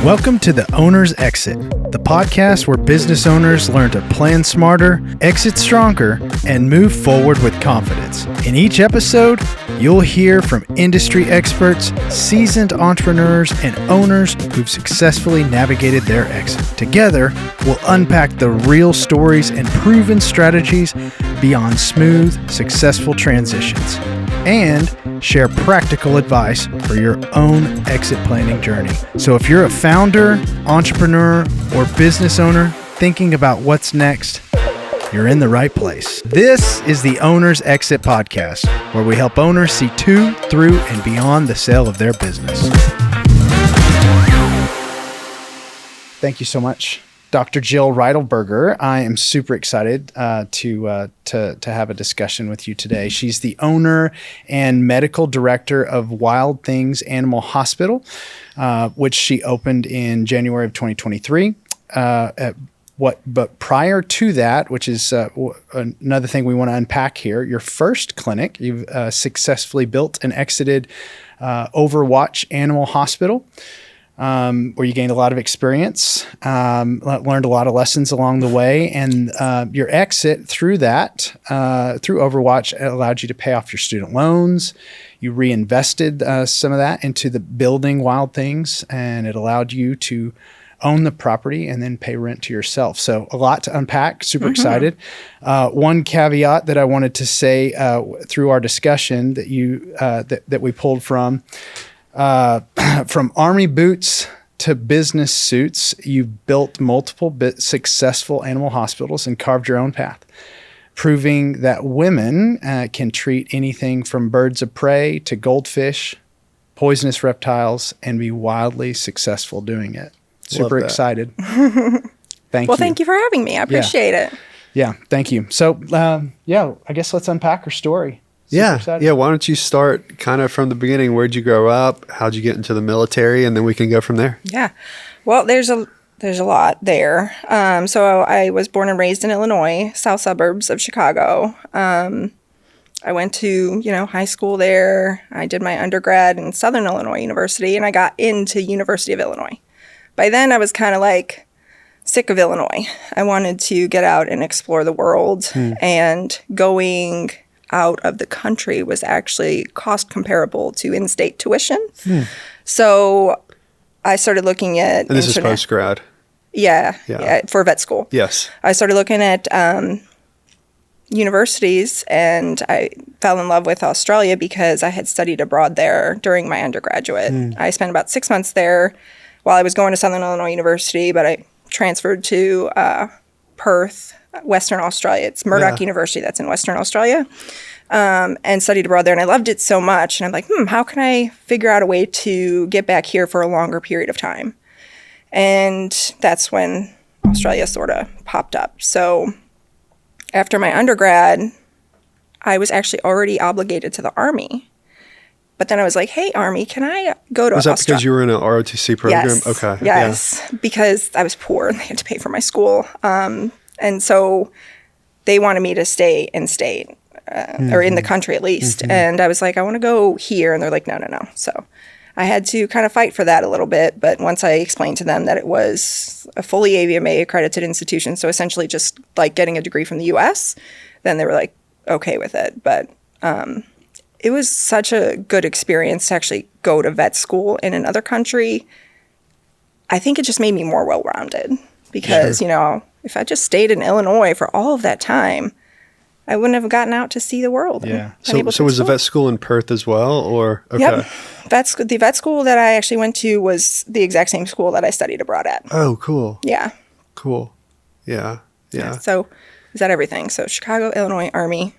Welcome to The Owner's Exit, the podcast where business owners learn to plan smarter, exit stronger, and move forward with confidence. In each episode, you'll hear from industry experts, seasoned entrepreneurs, and owners who've successfully navigated their exit. Together, we'll unpack the real stories and proven strategies beyond smooth, successful transitions, and share practical advice for your own exit planning journey. So if you're a founder, entrepreneur, or business owner thinking about what's next, you're in the right place. This is the Owner's Exit Podcast, where we help owners see to, through, and beyond the sale of their business. Thank you so much, Dr. Jill Reidelberger. I am super excited to have a discussion with you today. She's the owner and medical director of Wild Things Animal Hospital, which she opened in January of 2023. But prior to that, which is another thing we want to unpack here, your first clinic, you've successfully built and exited Overwatch Animal Hospital, where you gained a lot of experience, learned a lot of lessons along the way, and your exit through that, through Overwatch, allowed you to pay off your student loans. You reinvested some of that into the building Wild Things, and it allowed you to own the property and then pay rent to yourself. So a lot to unpack, super excited. One caveat that I wanted to say through our discussion that you that we pulled from Army boots to business suits, you've built multiple successful animal hospitals and carved your own path, proving that women can treat anything from birds of prey to goldfish, poisonous reptiles, and be wildly successful doing it. Super excited. Thank you. Well, thank you for having me. I appreciate it. Yeah, thank you. So, I guess let's unpack her story. Yeah. Why don't you start kind of from the beginning? Where'd you grow up? How'd you get into the military? And then we can go from there. Yeah. Well, there's a lot there. So I was born and raised in Illinois, south suburbs of Chicago. I went to, high school there. I did my undergrad in Southern Illinois University, and I got into University of Illinois. By then, I was kind of like sick of Illinois. I wanted to get out and explore the world, and going out of the country was actually cost comparable to in-state tuition. So I started looking at... And this is post-grad? Yeah, for vet school. Yes. I started looking at universities, and I fell in love with Australia because I had studied abroad there during my undergraduate. I spent about 6 months there while I was going to Southern Illinois University, but I transferred to Perth, Western Australia. It's Murdoch University that's in Western Australia, and studied abroad there. And I loved it so much. And I'm like, how can I figure out a way to get back here for a longer period of time? And that's when Australia sort of popped up. So after my undergrad, I was actually already obligated to the Army. But then I was like, hey, Army, can I go to Australia? Was that because you were in an ROTC program? Yes. Okay. Yes, because I was poor and they had to pay for my school. And so they wanted me to stay in state, or in the country at least. And I was like, I want to go here. And they're like, no. So I had to kind of fight for that a little bit. But once I explained to them that it was a fully AVMA accredited institution, so essentially just like getting a degree from the U.S., then they were like, okay with it. But it was such a good experience to actually go to vet school in another country. I think it just made me more well-rounded because, if I just stayed in Illinois for all of that time, I wouldn't have gotten out to see the world. Yeah. So was the vet school in Perth as well, or? Okay. Yep. The vet school that I actually went to was the exact same school that I studied abroad at. Oh, cool. Yeah. Cool. Yeah. So is that everything? So Chicago, Illinois, Army.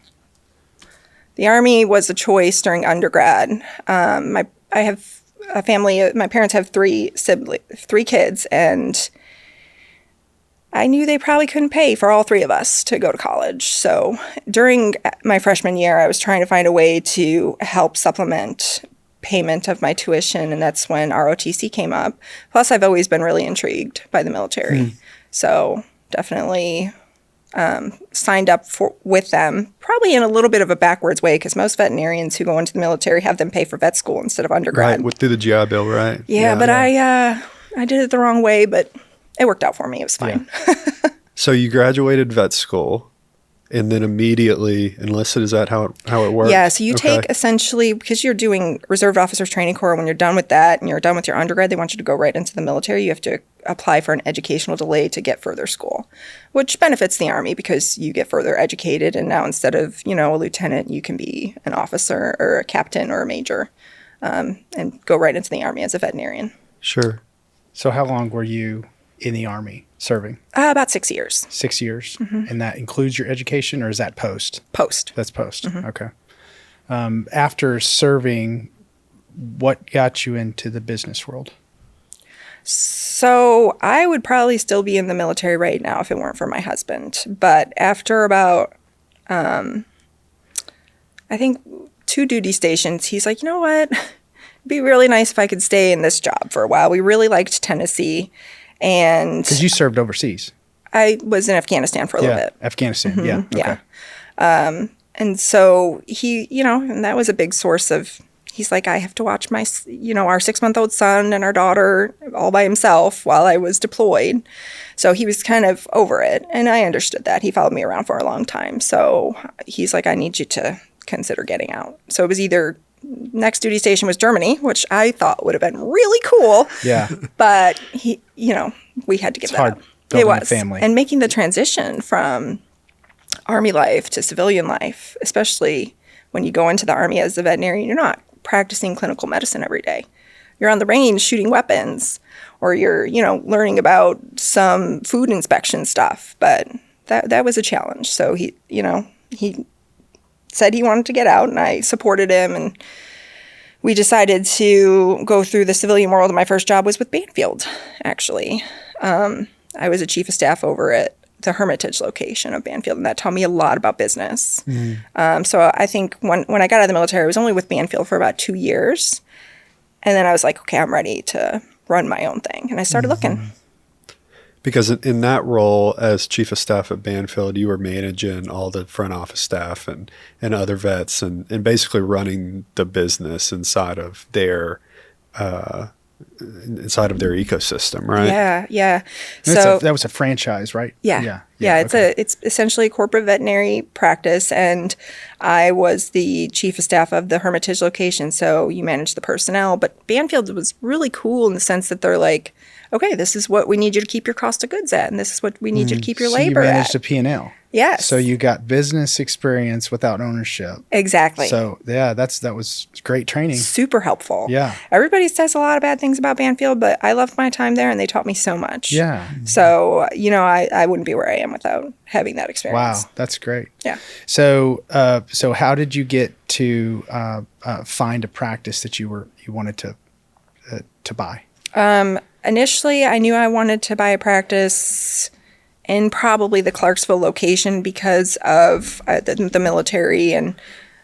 The Army was a choice during undergrad. I have a family. My parents have three kids, and I knew they probably couldn't pay for all three of us to go to college. So during my freshman year, I was trying to find a way to help supplement payment of my tuition, and that's when ROTC came up. Plus, I've always been really intrigued by the military. So definitely signed up with them, probably in a little bit of a backwards way, because most veterinarians who go into the military have them pay for vet school instead of undergrad. Right, through the GI Bill, right? Yeah, but I I did it the wrong way, but it worked out for me. It was fine. Yeah. So you graduated vet school and then immediately enlisted. Is that how it works? Yeah. So you take essentially, because you're doing Reserve Officers Training Corps, when you're done with that and you're done with your undergrad, they want you to go right into the military. You have to apply for an educational delay to get further school, which benefits the Army because you get further educated. And now instead of, a lieutenant, you can be an officer or a captain or a major and go right into the Army as a veterinarian. Sure. So how long were you in the Army serving? About 6 years. 6 years. And that includes your education, or is that post? Post. That's post. Okay. After serving, what got you into the business world? So I would probably still be in the military right now if it weren't for my husband. But after about, I think 2 duty stations, he's like, you know what? It'd be really nice if I could stay in this job for a while. We really liked Tennessee. And because you served overseas. I was in Afghanistan for a little bit. Afghanistan. Yeah. Okay. Yeah. And so he, and that was a big source of, he's like, I have to watch my, our 6-month-old son and our daughter all by himself while I was deployed. So he was kind of over it. And I understood that. He followed me around for a long time. So he's like, I need you to consider getting out. So it was either next duty station was Germany, which I thought would have been really cool. Yeah. But he, we had to give It's that hard up. building It was. a family. And making the transition from Army life to civilian life, especially when you go into the Army as a veterinarian, you're not practicing clinical medicine every day. You're on the range shooting weapons, or you're, learning about some food inspection stuff. But that was a challenge. So he said he wanted to get out, and I supported him, and we decided to go through the civilian world. My first job was with Banfield, actually. I was a chief of staff over at the Hermitage location of Banfield, and that taught me a lot about business. So I think when I got out of the military, I was only with Banfield for about 2 years, and then I was like, okay, I'm ready to run my own thing, and I started looking. Because in that role as chief of staff at Banfield, you were managing all the front office staff and other vets and basically running the business inside of their ecosystem, right? Yeah. So that was a franchise, right? Yeah. Okay. It's essentially a corporate veterinary practice, and I was the chief of staff of the Hermitage location. So you manage the personnel, but Banfield was really cool in the sense that they're like, okay, this is what we need you to keep your cost of goods at, and this is what we need you to keep your labor you managed at. a P&L. Yes. So you got business experience without ownership. Exactly. So yeah, that was great training. Super helpful. Yeah. Everybody says a lot of bad things about Banfield, but I loved my time there, and they taught me so much. Yeah. So, I wouldn't be where I am without having that experience. Wow, that's great. Yeah. So how did you get to find a practice that you wanted to buy? Initially, I knew I wanted to buy a practice in probably the Clarksville location because of the military, and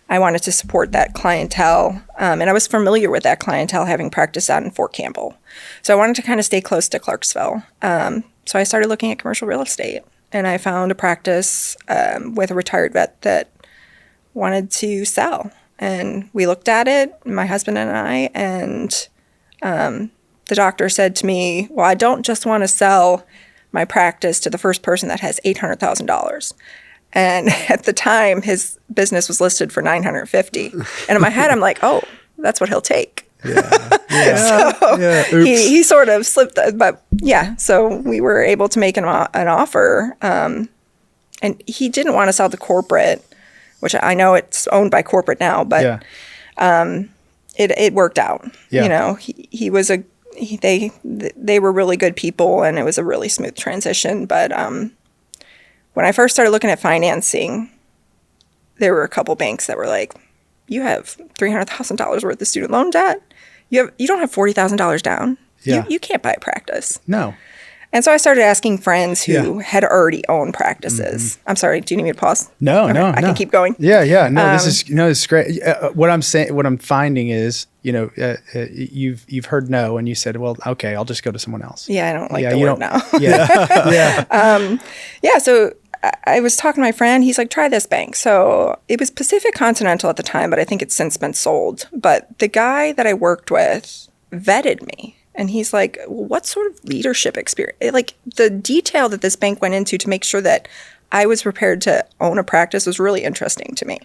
I wanted to support that clientele. And I was familiar with that clientele having practiced out in Fort Campbell. So I wanted to kind of stay close to Clarksville. So I started looking at commercial real estate, and I found a practice with a retired vet that wanted to sell. And we looked at it, my husband and I, and the doctor said to me, well, I don't just want to sell my practice to the first person that has $800,000. And at the time, his business was listed for $950,000. And in my head, I'm like, oh, that's what he'll take. Yeah. So he sort of slipped, but yeah, so we were able to make an offer. And he didn't want to sell the corporate, which I know it's owned by corporate now, but it worked out. Yeah. He was they were really good people, and it was a really smooth transition. But when I first started looking at financing, there were a couple banks that were like, you have $300,000 worth of student loan debt. You don't have $40,000 down. Yeah. You can't buy a practice. No. And so I started asking friends who had already owned practices. I'm sorry, do you need me to pause? No, Okay, I can keep going. Yeah. No, this is great. What I'm finding is, you've heard no, and you said, well, okay, I'll just go to someone else. Yeah, I don't like the word no. Yeah. So I was talking to my friend. He's like, try this bank. So it was Pacific Continental at the time, but I think it's since been sold. But the guy that I worked with vetted me And he's like, well, what sort of leadership experience? Like the detail that this bank went into to make sure that I was prepared to own a practice was really interesting to me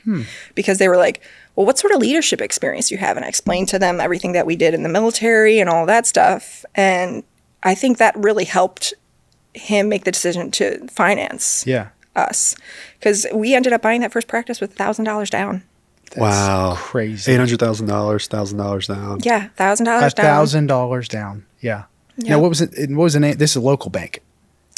because they were like, well, what sort of leadership experience do you have? And I explained to them everything that we did in the military and all that stuff. And I think that really helped him make the decision to finance us because we ended up buying that first practice with $1,000 down. Wow. Crazy. $800,000, $1,000 down. Yeah, $1,000 down. $1,000 down. Yeah. Now, what was it? What was the name? This is a local bank.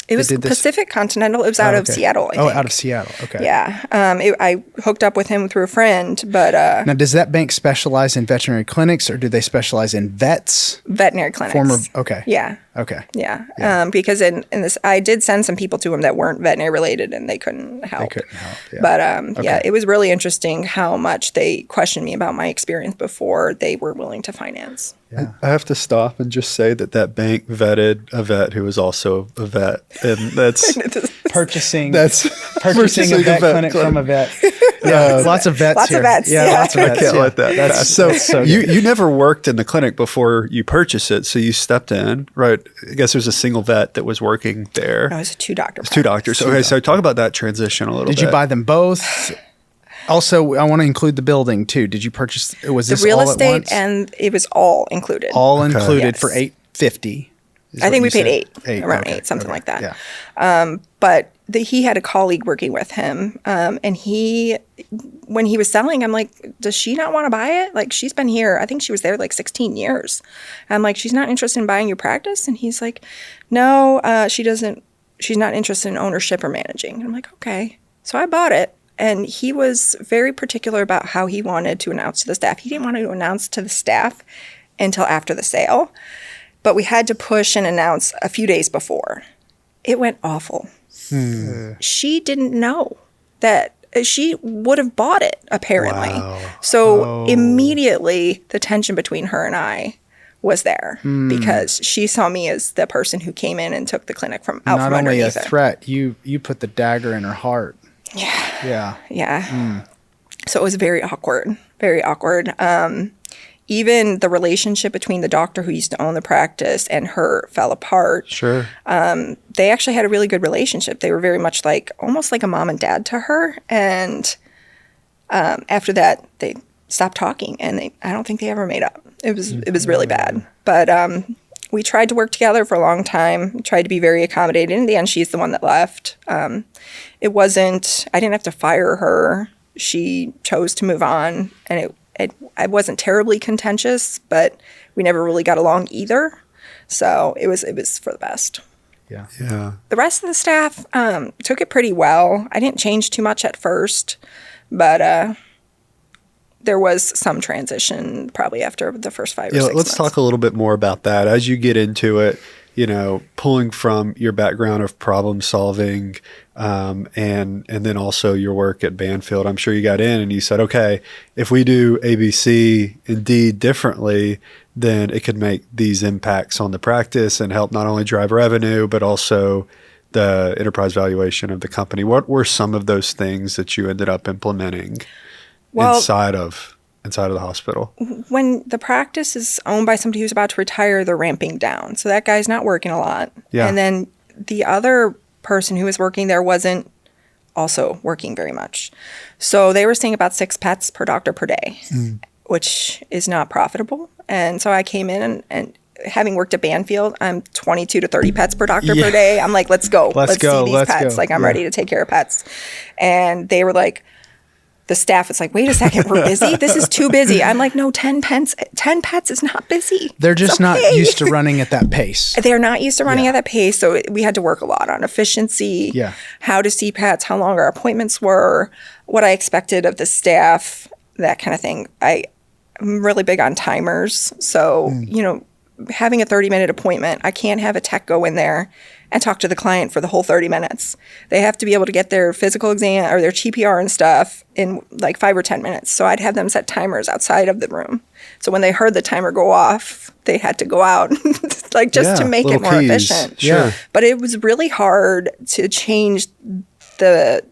It was Pacific Continental. It was out of Seattle, I think. Out of Seattle. Okay. Yeah. I hooked up with him through a friend, but... now, does that bank specialize in veterinary clinics, or do they specialize in vets? Veterinary clinics. Okay. Yeah. Okay. Yeah. Because in this, I did send some people to him that weren't veterinary related, and they couldn't help. Yeah. But, yeah, it was really interesting how much they questioned me about my experience before they were willing to finance. Yeah. I have to stop and just say that bank vetted a vet who was also a vet, and that's purchasing a vet clinic from a vet. Yeah, lots of vets here. Lots of vets. I can't let that pass. So good. you never worked in the clinic before you purchased it, so you stepped in, right? I guess there's a single vet that was working there. No, it was a two-doctor. It's two doctors. Okay, so talk about that transition a little bit. Did you buy them both? Also, I want to include the building too. Did you purchase? Was this the real all estate? At once? And it was all included. All included Yes. for $850. I think we paid around $8, something like that. Yeah. But he had a colleague working with him, and when he was selling, I'm like, does she not want to buy it? Like, she's been here. I think she was there like 16 years. I'm like, she's not interested in buying your practice, and he's like, no, she doesn't. She's not interested in ownership or managing. And I'm like, okay. So I bought it. And he was very particular about how he wanted to announce to the staff. He didn't want to announce to the staff until after the sale, but we had to push and announce a few days before. It went awful. She didn't know that she would have bought it, apparently. Wow. So immediately the tension between her and I was there because she saw me as the person who came in and took the clinic from out Not from only a underneath her. threat, you put the dagger in her heart. Yeah. Yeah. So it was very awkward, very awkward. Even the relationship between the doctor who used to own the practice and her fell apart. Sure. They actually had a really good relationship. They were very much almost like a mom and dad to her. And after that, they stopped talking, and I don't think they ever made up. It was really bad. But we tried to work together for a long time, tried to be very accommodating. In the end, she's the one that left. I didn't have to fire her. She chose to move on, and it wasn't terribly contentious, but we never really got along either. So it was for the best. Yeah. Yeah. The rest of the staff took it pretty well. I didn't change too much at first, but there was some transition probably after the first 5 or 6 months. Let's talk a little bit more about that. As you get into it, pulling from your background of problem solving, and then also your work at Banfield, I'm sure you got in and you said, okay, if we do A, B, C, and D differently, then it could make these impacts on the practice and help not only drive revenue, but also the enterprise valuation of the company. What were some of those things that you ended up implementing inside of the hospital? When the practice is owned by somebody who's about to retire, they're ramping down. So that guy's not working a lot. Yeah. And then the other person who was working there wasn't also working very much. So they were seeing about 6 pets per doctor per day, which is not profitable. And so I came in and having worked at Banfield, I'm 22 to 30 pets per doctor per day. I'm like, let's go. Let's see these pets. Like, I'm ready to take care of pets. And they were like, the staff is like, wait a second, we're busy? This is too busy. I'm like, no, 10 pets is not busy. They're just not used to running at that pace. They're not used to running at that pace. So we had to work a lot on efficiency, how to see pets, how long our appointments were, what I expected of the staff, that kind of thing. I'm really big on timers. So, having a 30-minute appointment, I can't have a tech go in there and talk to the client for the whole 30 minutes. They have to be able to get their physical exam or their TPR and stuff in like 5 or 10 minutes. So I'd have them set timers outside of the room. So when they heard the timer go off, they had to go out to make it more efficient. Sure. But it was really hard to change the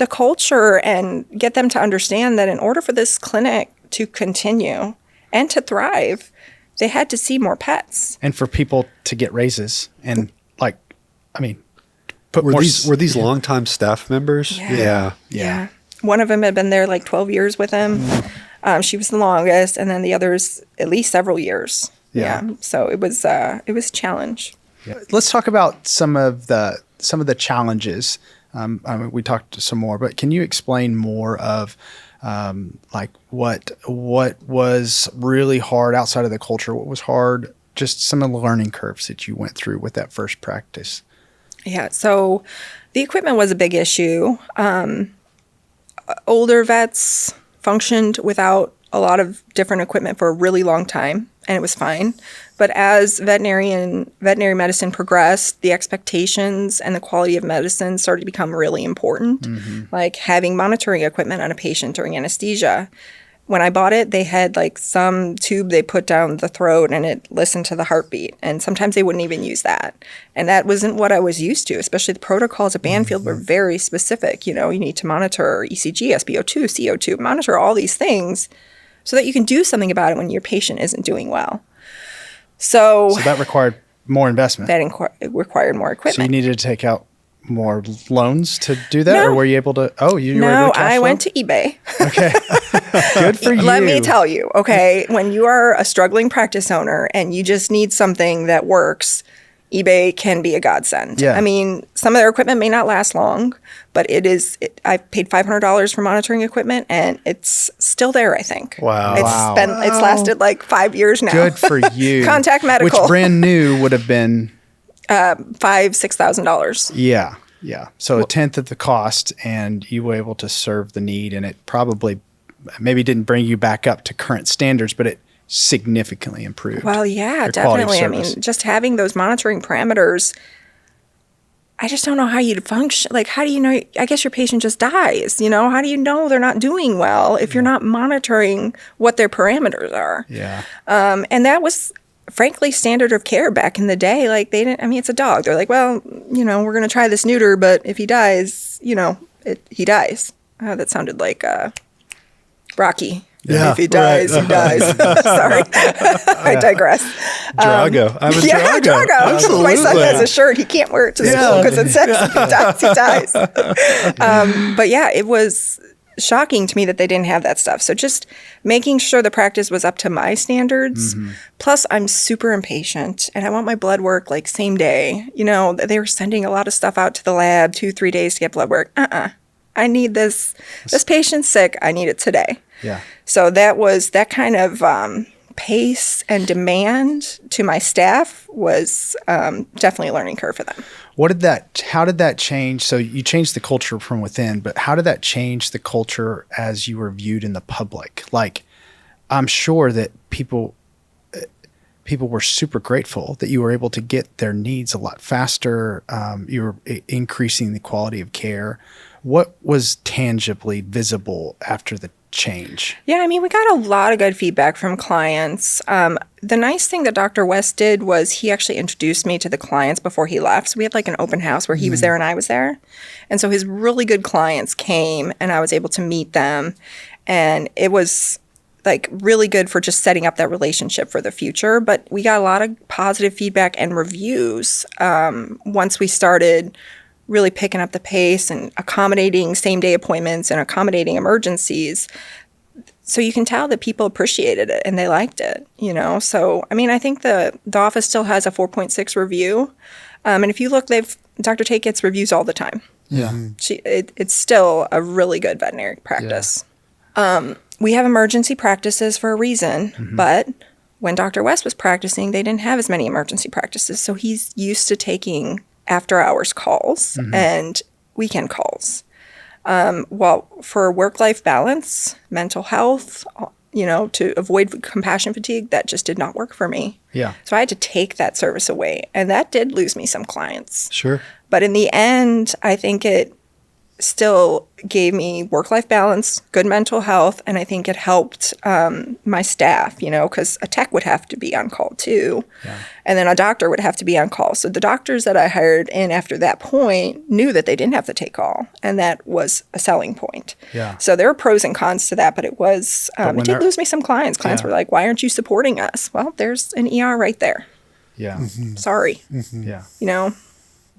culture and get them to understand that in order for this clinic to continue and to thrive, they had to see more pets. And for people to get raises and put Were more. these longtime staff members? Yeah. One of them had been there like 12 years with him. She was the longest, and then the others at least several years. Yeah. So it was a challenge. Yeah. Let's talk about some of the challenges. We talked some more, but can you explain more of what was really hard outside of the culture? What was hard? Just some of the learning curves that you went through with that first practice. Yeah. So the equipment was a big issue. Older vets functioned without a lot of different equipment for a really long time, and it was fine. But as veterinary medicine progressed, the expectations and the quality of medicine started to become really important, like having monitoring equipment on a patient during anesthesia. When I bought it, they had like some tube they put down the throat and it listened to the heartbeat. And sometimes they wouldn't even use that. And that wasn't what I was used to, especially the protocols at Banfield were very specific. You know, you need to monitor ECG, SpO2, CO2, monitor all these things so that you can do something about it when your patient isn't doing well. So that required more investment. It required more equipment. So you needed to take out more loans to do that? No. Or were you able to? Oh, you were able No, to cash I flow? went to eBay. Okay. Good for you. Let me tell you, okay, when you are a struggling practice owner and you just need something that works, eBay can be a godsend. Yeah. I mean, some of their equipment may not last long, but I paid $500 for monitoring equipment and it's still there, I think. Wow. It's lasted like 5 years now. Good for you. Contact Medical. Which brand new would have been $6,000. Yeah. So a tenth of the cost, and you were able to serve the need, and it probably maybe didn't bring you back up to current standards, but it significantly improved. Well, yeah, your quality of definitely. I service. mean, just having those monitoring parameters, I just don't know how you'd function. Like, how do you know? I guess your patient just dies, you know? How do you know they're not doing well if you're not monitoring what their parameters are? Yeah. And that was, frankly, standard of care back in the day. Like, they didn't, I mean, it's a dog. They're like, well, you know, we're going to try this neuter, but if he dies, you know, he dies. Oh, that sounded like Rocky. Yeah, if he dies, right. he dies. Sorry. I digress. Drago. I'm a Yeah, Drago. Drago. Absolutely. My son has a shirt. He can't wear it to school because it says if he dies, he dies. But yeah, it was shocking to me that they didn't have that stuff. So just making sure the practice was up to my standards. Plus, I'm super impatient and I want my blood work like same day. You know, they were sending a lot of stuff out to the lab 2-3 days to get blood work. I need this. This patient's sick. I need it today. Yeah. So that kind of pace and demand to my staff was definitely a learning curve for them. How did that change? So you changed the culture from within, but how did that change the culture as you were viewed in the public? Like, I'm sure that people were super grateful that you were able to get their needs a lot faster. You were increasing the quality of care. What was tangibly visible after the change? Yeah, I mean, we got a lot of good feedback from clients. The nice thing that Dr. West did was he actually introduced me to the clients before he left. So we had like an open house where he was there and I was there. And so his really good clients came and I was able to meet them. And it was like really good for just setting up that relationship for the future. But we got a lot of positive feedback and reviews once we started really picking up the pace and accommodating same-day appointments and accommodating emergencies. So you can tell that people appreciated it and they liked it, you know? So, I mean, I think the office still has a 4.6 review. And if you look, Dr. Tate gets reviews all the time. Yeah. It's still a really good veterinary practice. Yeah. We have emergency practices for a reason, but when Dr. West was practicing, they didn't have as many emergency practices. So he's used to taking after-hours calls and weekend calls. Well, for work-life balance, mental health, you know, to avoid compassion fatigue, that just did not work for me. Yeah. So I had to take that service away, and that did lose me some clients. Sure. But in the end, I think it still gave me work-life balance, good mental health, and I think it helped my staff, because a tech would have to be on call too. Yeah. And then a doctor would have to be on call. So the doctors that I hired in after that point knew that they didn't have to take call, and that was a selling point. Yeah. So there were pros and cons to that, but it was, it did lose me some clients. Clients were like, why aren't you supporting us? Well, there's an ER right there. Yeah. Sorry. Yeah.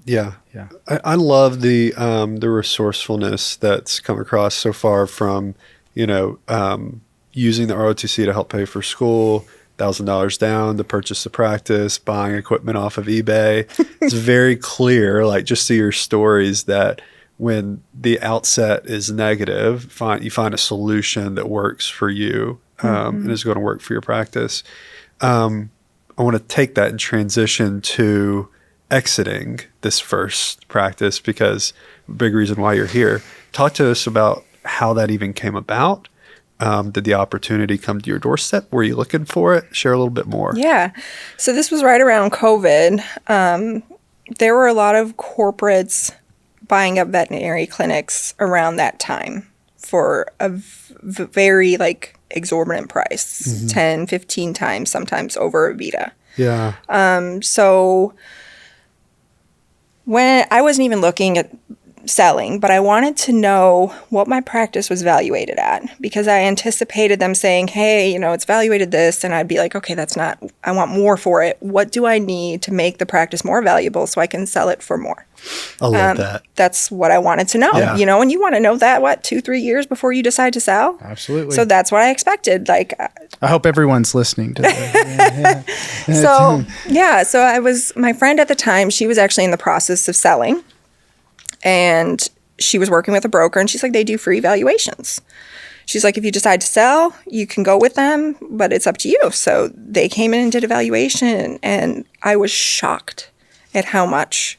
Yeah. Yeah. I love the resourcefulness that's come across so far from, using the ROTC to help pay for school, $1,000 down to purchase the practice, buying equipment off of eBay. It's very clear, like just see your stories that when the outset is negative, you find a solution that works for you and is going to work for your practice. I want to take that and transition to exiting this first practice, because a big reason why you're here. Talk to us about how that even came about. Did the opportunity come to your doorstep? Were you looking for it? Share a little bit more. Yeah. So this was right around COVID. There were a lot of corporates buying up veterinary clinics around that time for a very exorbitant price, 10, 15 times, sometimes over a Vita. Yeah. So when I wasn't even looking at selling, but I wanted to know what my practice was valuated at, because I anticipated them saying, hey, it's valuated this. And I'd be like, okay, that's not, I want more for it. What do I need to make the practice more valuable so I can sell it for more? I love that. That's what I wanted to know, and you want to know that 2-3 years before you decide to sell. Absolutely. So that's what I expected. I hope everyone's listening to that. So my friend at the time, she was actually in the process of selling. And she was working with a broker, and she's like, they do free valuations. She's like, if you decide to sell, you can go with them, but it's up to you. So they came in and did a valuation, and I was shocked at how much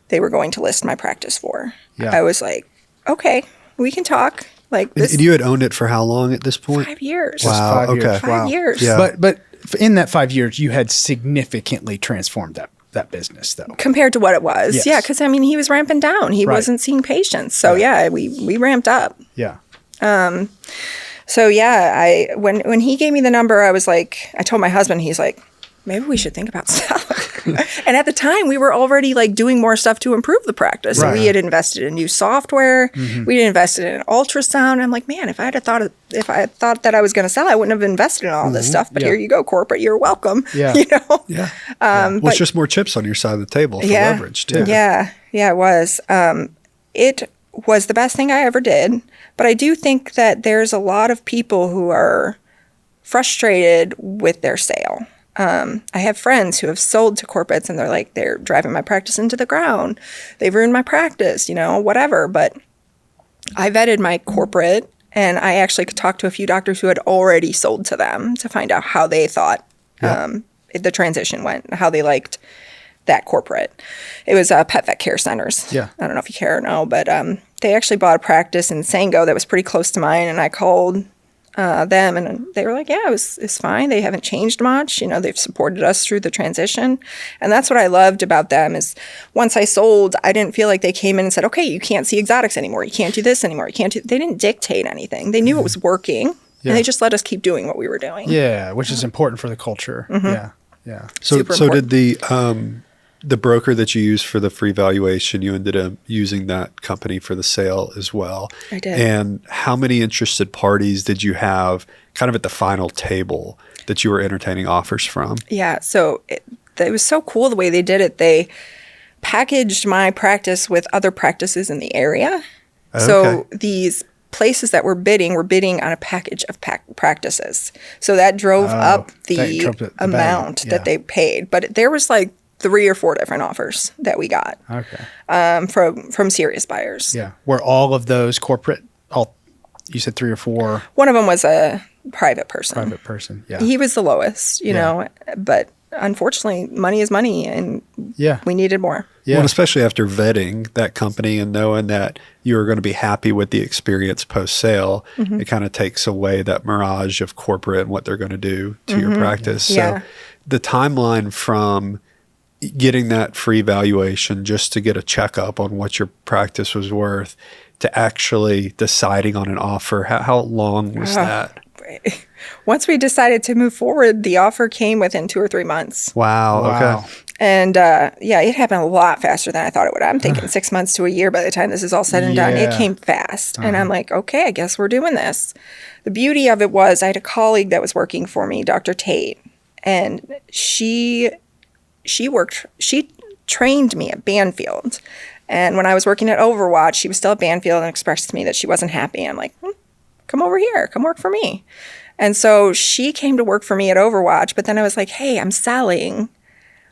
they were going to list my practice for. Yeah. I was like, okay, we can talk. This. And you had owned it for how long at this point? 5 years. Wow. 5 years. Okay. 5 years. Yeah. But in that 5 years, you had significantly transformed that business, though, compared to what it was. Yes. Yeah, because he was ramping down. He wasn't seeing patients. So we ramped up. Yeah. When he gave me the number, I was like, I told my husband, he's like, maybe we should think about selling. And at the time, we were already doing more stuff to improve the practice. Right. We had invested in new software. Mm-hmm. We had invested in ultrasound. I'm like, man, if I had thought that I was going to sell, I wouldn't have invested in all this stuff. But here you go, corporate, you're welcome. Yeah. Yeah. Well, it's just more chips on your side of the table for leverage too. Yeah. Yeah, it was. It was the best thing I ever did. But I do think that there's a lot of people who are frustrated with their sale. I have friends who have sold to corporates, and they're driving my practice into the ground. They've ruined my practice, whatever. But I vetted my corporate, and I actually could talk to a few doctors who had already sold to them to find out how they thought the transition went, how they liked that corporate. It was Pet Vet Care Centers. Yeah. I don't know if you care or no, but they actually bought a practice in Sango that was pretty close to mine, and I called them, and they were like, yeah, it's fine. They haven't changed much. They've supported us through the transition. And that's what I loved about them is once I sold, I didn't feel like they came in and said, okay, you can't see exotics anymore. You can't do this anymore. They didn't dictate anything. They knew it was working, and they just let us keep doing what we were doing. Yeah, which is important for the culture. Mm-hmm. Yeah, yeah. So did the broker that you used for the free valuation, you ended up using that company for the sale as well. I did. And how many interested parties did you have kind of at the final table that you were entertaining offers from? Yeah. So it was so cool the way they did it. They packaged my practice with other practices in the area. Okay. So these places that were bidding on a package of practices. So that drove up the amount that they paid. But there was 3 or 4 different offers that we got. Okay. From serious buyers. Yeah. Were all of those corporate? You said 3 or 4. One of them was a private person. Yeah. He was the lowest, you know, but unfortunately, money is money, and we needed more. Yeah. Well, especially after vetting that company and knowing that you were going to be happy with the experience post-sale, it kind of takes away that mirage of corporate and what they're going to do to your practice. So the timeline from getting that free valuation just to get a checkup on what your practice was worth to actually deciding on an offer? How long was that? Once we decided to move forward, the offer came within 2 or 3 months. Wow. Okay. And it happened a lot faster than I thought it would. I'm thinking 6 months to a year by the time this is all said and done. It came fast. And I'm like, okay, I guess we're doing this. The beauty of it was I had a colleague that was working for me, Dr. Tate, and she trained me at Banfield. And when I was working at Overwatch, she was still at Banfield and expressed to me that she wasn't happy. I'm like, come over here, come work for me. And so she came to work for me at Overwatch, but then I was like, hey, I'm selling.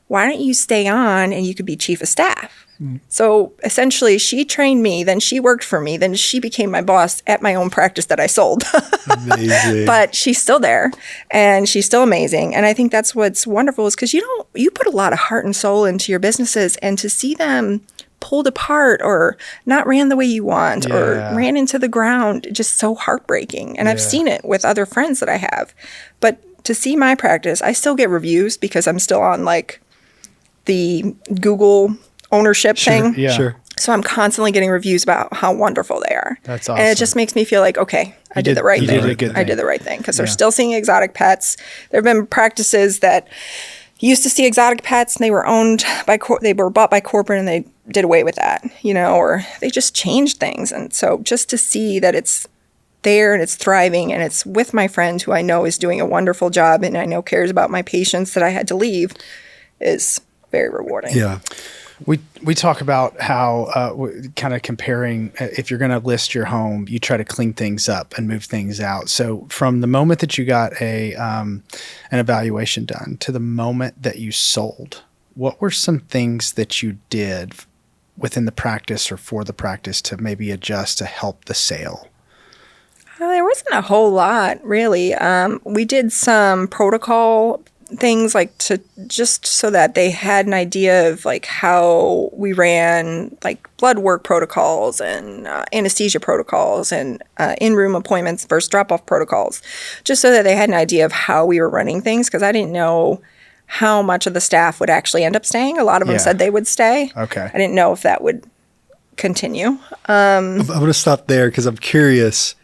Why don't you stay on and you could be chief of staff? So essentially she trained me, then she worked for me, then she became my boss at my own practice that I sold. Amazing. But she's still there and she's still amazing. And I think that's what's wonderful is because you put a lot of heart and soul into your businesses, and to see them pulled apart or not ran the way you want or ran into the ground, just so heartbreaking. And I've seen it with other friends that I have. But to see my practice, I still get reviews because I'm still on like the Google ownership thing. Yeah. Sure. So I'm constantly getting reviews about how wonderful they are. That's awesome. And it just makes me feel like, okay, I did the right thing. I did the right thing because they're still seeing exotic pets. There have been practices that used to see exotic pets and they were owned by, they were bought by corporate and they did away with that, or they just changed things. And so just to see that it's there and it's thriving and it's with my friend who I know is doing a wonderful job and I know cares about my patients that I had to leave is very rewarding. Yeah. We talk about how kind of comparing, if you're going to list your home, you try to clean things up and move things out. So from the moment that you got an evaluation done to the moment that you sold, what were some things that you did within the practice or for the practice to maybe adjust to help the sale? There wasn't a whole lot, really. We did some protocol things like to just so that they had an idea of like how we ran like blood work protocols and anesthesia protocols and in-room appointments versus drop-off protocols, just so that they had an idea of how we were running things, because I didn't know how much of the staff would actually end up staying. A lot of them said they would stay. Okay. I didn't know if that would continue. I'm going to stop there because I'm curious,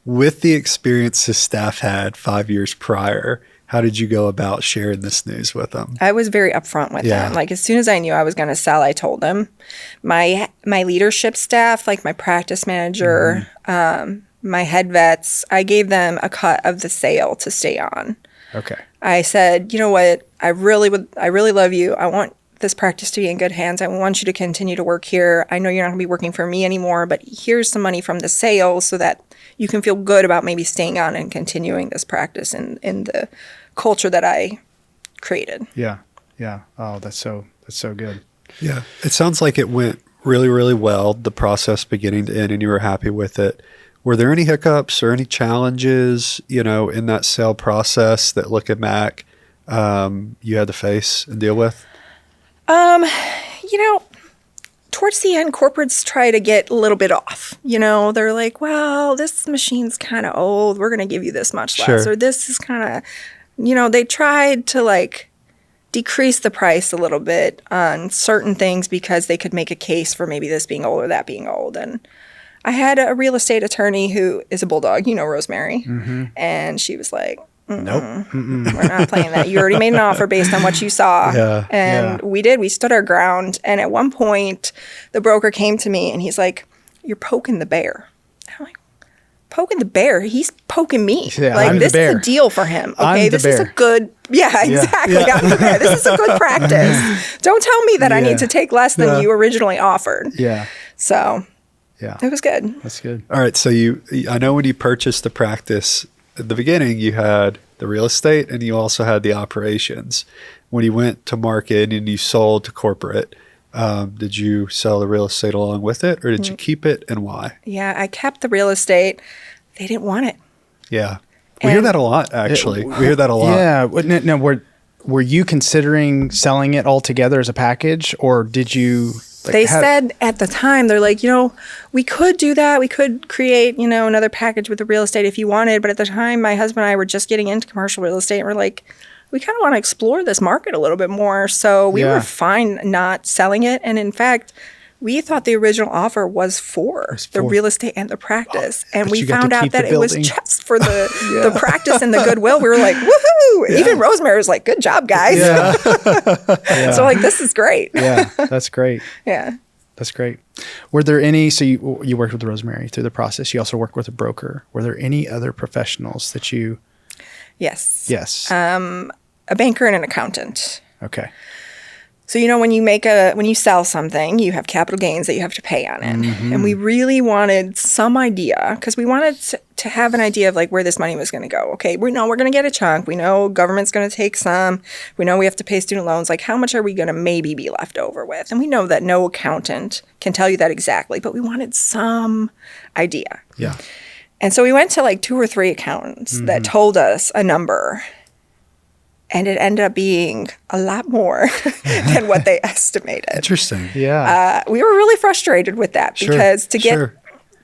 with the experience the staff had 5 years prior, how did you go about sharing this news with them? I was very upfront with them. Like as soon as I knew I was going to sell, I told them. My leadership staff, like my practice manager, my head vets, I gave them a cut of the sale to stay on. Okay. I said, you know what? I really love you. I want this practice to be in good hands. I want you to continue to work here. I know you're not going to be working for me anymore, but here's some money from the sale so that you can feel good about maybe staying on and continuing this practice in the culture that I created. Yeah. Yeah. Oh, that's so good. Yeah. It sounds like it went really, really well, the process beginning to end, and you were happy with it. Were there any hiccups or any challenges, in that sale process that looking back, you had to face and deal with? Towards the end, corporates try to get a little bit off. They're like, well, this machine's kind of old. We're going to give you this much less. Or this is kind of, they tried to like decrease the price a little bit on certain things because they could make a case for maybe this being old or that being old. And I had a real estate attorney who is a bulldog, Rosemary. And she was like, nope. We're not playing that. You already made an offer based on what you saw. We did. We stood our ground. And at one point, the broker came to me and he's like, you're poking the bear. I'm like, poking the bear? He's poking me. Yeah, this is a deal for him. Okay, this is a good... Yeah, exactly. Yeah. I'm the bear. This is a good practice. Don't tell me that I need to take less than you originally offered. Yeah. So, it was good. That's good. All right. So I know when you purchased the practice, at the beginning, you had the real estate and you also had the operations. When you went to market and you sold to corporate, did you sell the real estate along with it, or did you keep it, and why? Yeah, I kept the real estate. They didn't want it. Yeah. We hear that a lot, actually. We hear that a lot. Yeah. Now, were you considering selling it all together as a package, or did you... They said at the time, they're like, we could do that. We could create, another package with the real estate if you wanted. But at the time, my husband and I were just getting into commercial real estate. And we're like, we kind of want to explore this market a little bit more. So we were fine not selling it. And in fact, we thought the original offer was for the real estate and the practice. And we found out that it was just for the practice and the goodwill. We were like, woohoo! Yeah. Even Rosemary was like, good job, guys. Yeah. So like, this is great. Yeah, that's great. Yeah. That's great. Were there any, so you worked with Rosemary through the process. You also worked with a broker. Were there any other professionals that you? Yes. Yes. A banker and an accountant. Okay. So, you know, when you sell something, you have capital gains that you have to pay on it. Mm-hmm. And we really wanted some idea, because we wanted to have an idea of like where this money was going to go. Okay, we know we're going to get a chunk. We know government's going to take some. We know we have to pay student loans. Like, how much are we going to maybe be left over with? And we know that no accountant can tell you that exactly, but we wanted some idea. Yeah. And so we went to like 2 or 3 accountants that told us a number. And it ended up being a lot more than what they estimated. Interesting. Yeah. We were really frustrated with that because to get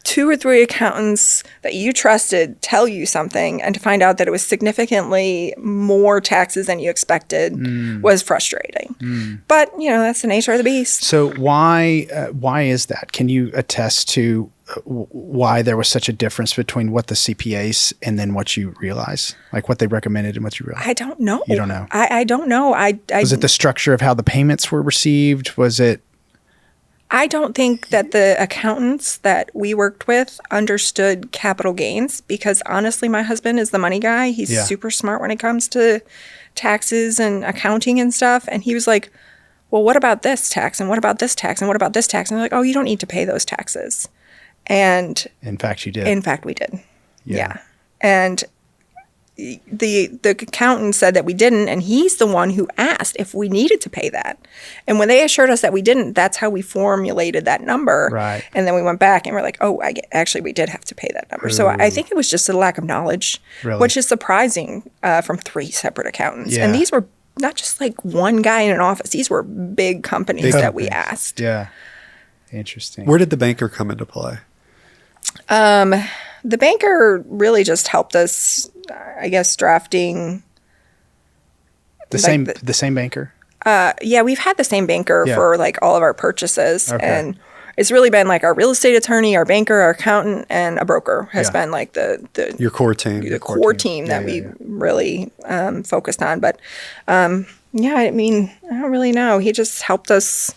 2 or 3 accountants that you trusted tell you something and to find out that it was significantly more taxes than you expected was frustrating. But, you know, that's the nature of the beast. So why is that? Can you attest to why there was such a difference between what the CPAs and then what you realize, like what they recommended and what you realized? I don't know. You don't know? I don't know. Was it the structure of how the payments were received? Was it? I don't think that the accountants that we worked with understood capital gains because honestly, my husband is the money guy. He's super smart when it comes to taxes and accounting and stuff. And he was like, well, what about this tax? And what about this tax? And what about this tax? And they're like, oh, you don't need to pay those taxes. And in fact, you did. In fact, we did. Yeah. And the accountant said that we didn't, and he's the one who asked if we needed to pay that. And when they assured us that we didn't, that's how we formulated that number. Right. And then we went back and we're like, oh, actually, we did have to pay that number. So I think it was just a lack of knowledge, which is surprising from 3 separate accountants. Yeah. And these were not just like one guy in an office. These were big companies that we asked. Yeah. Interesting. Where did the banker come into play? The banker really just helped us, I guess, drafting. The same banker? Yeah, we've had the same banker for like all of our purchases. Okay. And it's really been like our real estate attorney, our banker, our accountant, and a broker has been like your core team. The core team that we really focused on. But yeah, I mean, I don't really know. He just helped us,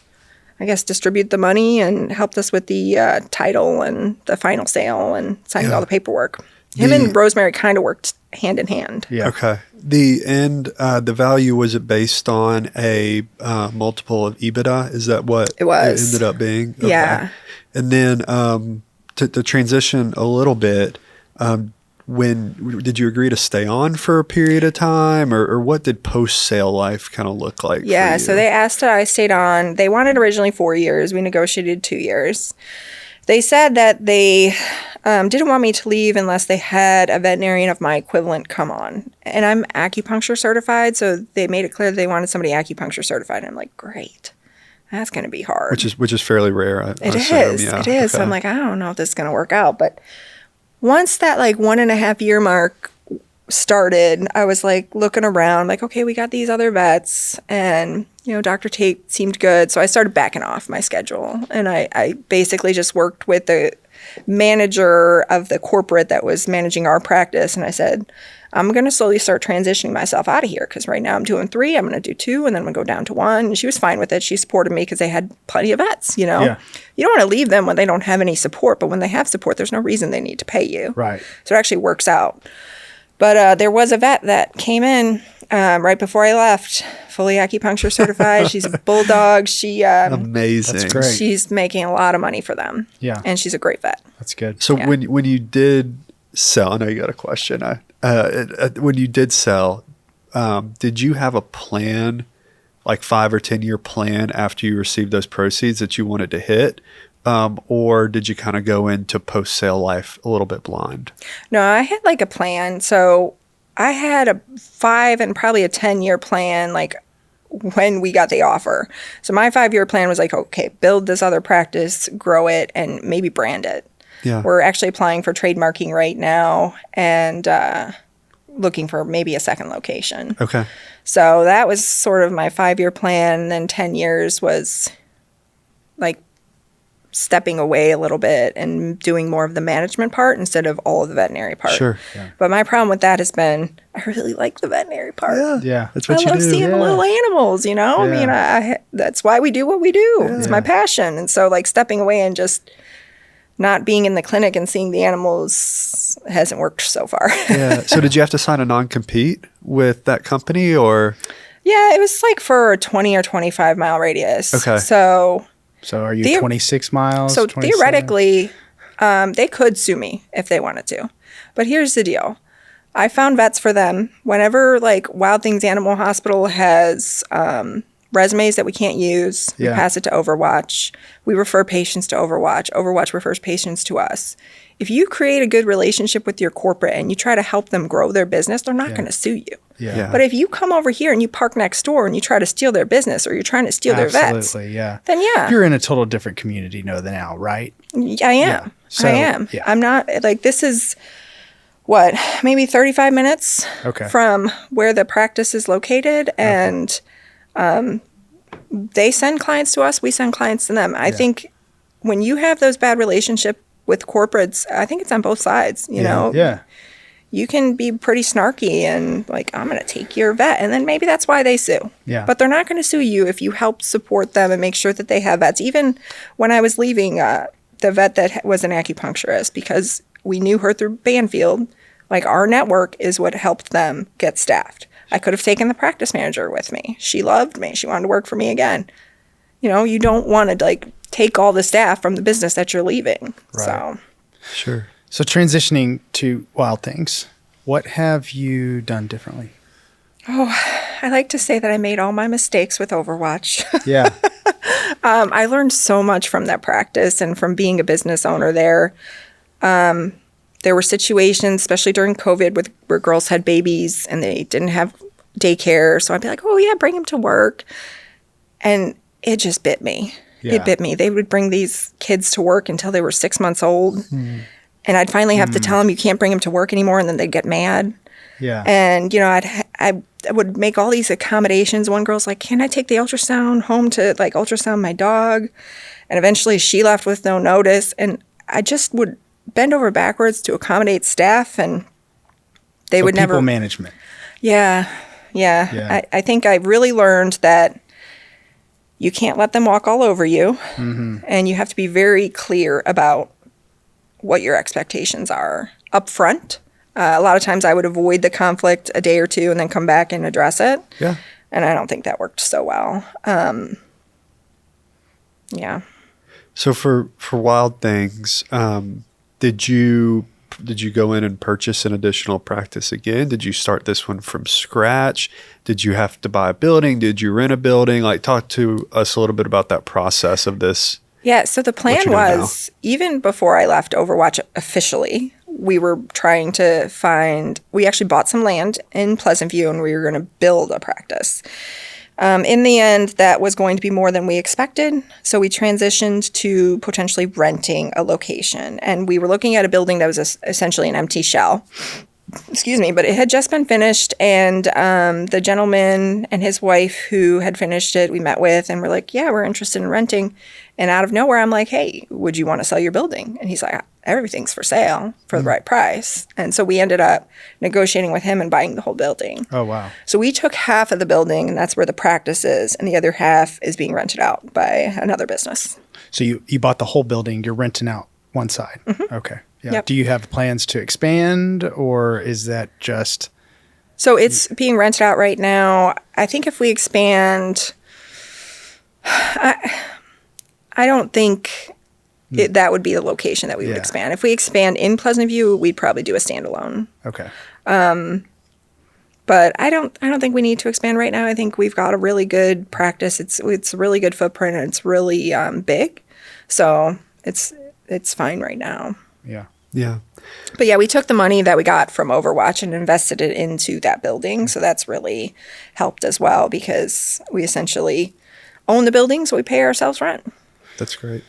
I guess, distribute the money and helped us with the title and the final sale and signing all the paperwork. Him and Rosemary kind of worked hand in hand. Yeah. Okay. The value, was it based on a multiple of EBITDA? Is that what it was? It ended up being? Okay. Yeah. And then to transition a little bit, when did you agree to stay on for a period of time, or what did post-sale life kind of look like? Yeah, for you? so they asked that I stayed on. They wanted originally 4 years. We negotiated 2 years. They said that they didn't want me to leave unless they had a veterinarian of my equivalent come on. And I'm acupuncture certified, so they made it clear that they wanted somebody acupuncture certified. And I'm like, great. That's going to be hard. Which is fairly rare. It is. Yeah. It is. Okay. So I'm like, I don't know if this is going to work out, but once that like 1.5 year mark started, I was like looking around like, okay, we got these other vets and, you know, Dr. Tate seemed good. So I started backing off my schedule and I basically just worked with the manager of the corporate that was managing our practice. And I said, I'm going to slowly start transitioning myself out of here because right now I'm doing 3, I'm going to do 2, and then I'm going to go down to 1. And she was fine with it. She supported me because they had plenty of vets, you know. Yeah. You don't want to leave them when they don't have any support, but when they have support, there's no reason they need to pay you. Right. So it actually works out. But there was a vet that came in right before I left, fully acupuncture certified. She's a bulldog. Amazing. That's great. She's making a lot of money for them. Yeah. And she's a great vet. That's good. So when you did sell, I know you got a question. When you did sell, did you have a plan, like 5 or 10 year plan after you received those proceeds that you wanted to hit? Or did you kind of go into post-sale life a little bit blind? No, I had like a plan. So I had a 5 and probably a 10-year plan, like when we got the offer. So my 5-year plan was like, okay, build this other practice, grow it, and maybe brand it. Yeah. We're actually applying for trademarking right now. And looking for maybe a second location. Okay. So that was sort of my 5-year plan. And then 10 years was like stepping away a little bit and doing more of the management part instead of all of the veterinary part. Sure. Yeah. But my problem with that has been I really like the veterinary part. Yeah. That's what I you love do. seeing the little animals, you know? I mean, that's why we do what we do. It's my passion. And so like stepping away and just not being in the clinic and seeing the animals hasn't worked so far. Yeah. So did you have to sign a non-compete with that company or? Yeah, it was like for a 20 or 25 mile radius. Okay. So are you 26 miles? So 27? theoretically, they could sue me if they wanted to. But here's the deal. I found vets for them. Whenever like Wild Things Animal Hospital has resumes that we can't use, we pass it to Overwatch. We refer patients to Overwatch. Overwatch refers patients to us. If you create a good relationship with your corporate and you try to help them grow their business, they're not going to sue you. Yeah. But if you come over here and you park next door and you try to steal their business or you're trying to steal their vets, then yeah. You're in a total different community now, right? I am. Yeah. So, I am. yeah. I'm not like this is what, maybe 35 minutes from where the practice is located. And they send clients to us. We send clients to them. I think when you have those bad relationships with corporates, I think it's on both sides, you know? Yeah. You can be pretty snarky and like, I'm going to take your vet. And then maybe that's why they sue. Yeah. But they're not going to sue you if you help support them and make sure that they have vets. Even when I was leaving, the vet that was an acupuncturist, because we knew her through Banfield, like our network is what helped them get staffed. I could have taken the practice manager with me. She loved me. She wanted to work for me again. You know, you don't want to like take all the staff from the business that you're leaving. Right. So, Sure. So transitioning to Wild Things, what have you done differently? Oh, I like to say that I made all my mistakes with Overwatch. Yeah. I learned so much from that practice and from being a business owner there. There were situations, especially during COVID, where girls had babies and they didn't have daycare. So I'd be like, oh, yeah, bring them to work. And it just bit me. Yeah. It bit me. They would bring these kids to work until they were 6 months old. And I'd finally have to tell them, you can't bring them to work anymore. And then they'd get mad. Yeah. And, you know, I would make all these accommodations. One girl's like, can I take the ultrasound home to, like, ultrasound my dog? And eventually she left with no notice. And I just would bend over backwards to accommodate staff. And they would never. People management. Yeah. I think I really learned that you can't let them walk all over you. And you have to be very clear about what your expectations are up front. A lot of times I would avoid the conflict a day or two and then come back and address it. Yeah. And I don't think that worked so well. Yeah. So for Wild Things, did you go in and purchase an additional practice again? Did you start this one from scratch? Did you have to buy a building? Did you rent a building? Like, talk to us a little bit about that process of this. Yeah, so the plan was, even before I left Overwatch officially, we were trying to we actually bought some land in Pleasant View and we were going to build a practice. In the end, that was going to be more than we expected. So we transitioned to potentially renting a location. And we were looking at a building that was essentially an empty shell. Excuse me, but it had just been finished. And the gentleman and his wife who had finished it, we met with and we're like, yeah, we're interested in renting. And out of nowhere, I'm like, hey, would you want to sell your building? And he's like, everything's for sale for the right price. And so we ended up negotiating with him and buying the whole building. Oh, wow. So we took half of the building, and that's where the practice is, and the other half is being rented out by another business. So you bought the whole building. You're renting out one side. Okay. Yeah. Yep. Do you have plans to expand, or is that just... So it's being rented out right now. I think if we expand... I don't think that would be the location that we would expand. If we expand in Pleasant View, we'd probably do a standalone. Okay. But I don't think we need to expand right now. I think we've got a really good practice. It's a really good footprint and it's really big. So it's fine right now. Yeah. Yeah. But yeah, we took the money that we got from Overwatch and invested it into that building. So that's really helped as well because we essentially own the building, so we pay ourselves rent. That's great.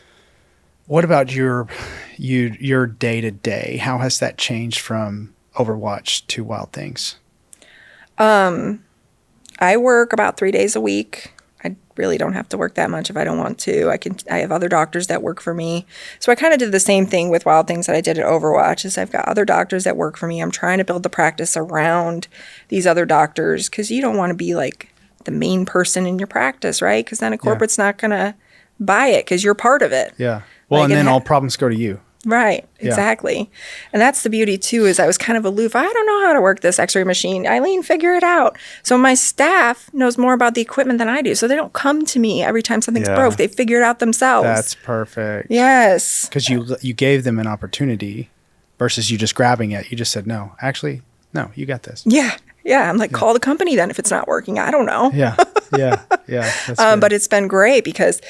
What about your day-to-day? How has that changed from Overwatch to Wild Things? I work about 3 days a week. I really don't have to work that much if I don't want to. I have other doctors that work for me. So I kind of did the same thing with Wild Things that I did at Overwatch, is I've got other doctors that work for me. I'm trying to build the practice around these other doctors, because you don't want to be like the main person in your practice, right? Because then a corporate's not going to buy it because you're part of it. Yeah. Well, Like, and then all problems go to you. Right, exactly. And that's the beauty too, is I was kind of aloof. I don't know how to work this x-ray machine. Eileen, figure it out. So my staff knows more about the equipment than I do. So they don't come to me every time something's broke. They figure it out themselves. That's perfect. Yes. Because you gave them an opportunity versus you just grabbing it. You just said, no, actually, no, you got this. Yeah. Yeah. I'm like, call the company then if it's not working. I don't know. Yeah. That's good. But it's been great because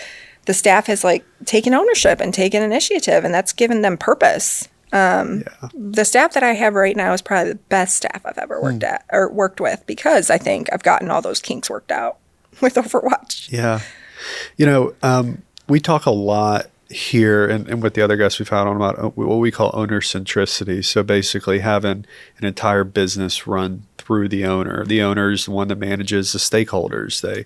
the staff has like taken ownership and taken initiative, and that's given them purpose. The staff that I have right now is probably the best staff I've ever worked with, because I think I've gotten all those kinks worked out with Overwatch. Yeah. We talk a lot here and with the other guests we've had on about what we call owner centricity. So basically having an entire business run through the owner. The owner is the one that manages the stakeholders. They,